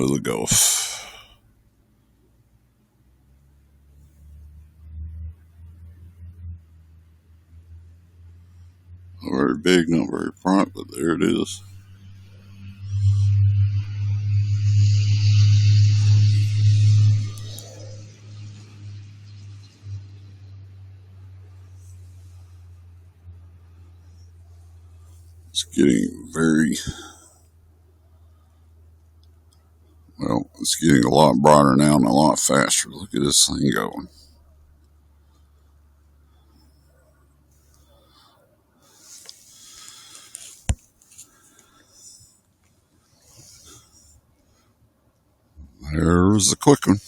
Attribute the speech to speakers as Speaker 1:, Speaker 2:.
Speaker 1: to the Gulf. Not very big, not very bright, but there it is. It's getting it's getting a lot brighter now and a lot faster. Look at this thing going. There's a quick one.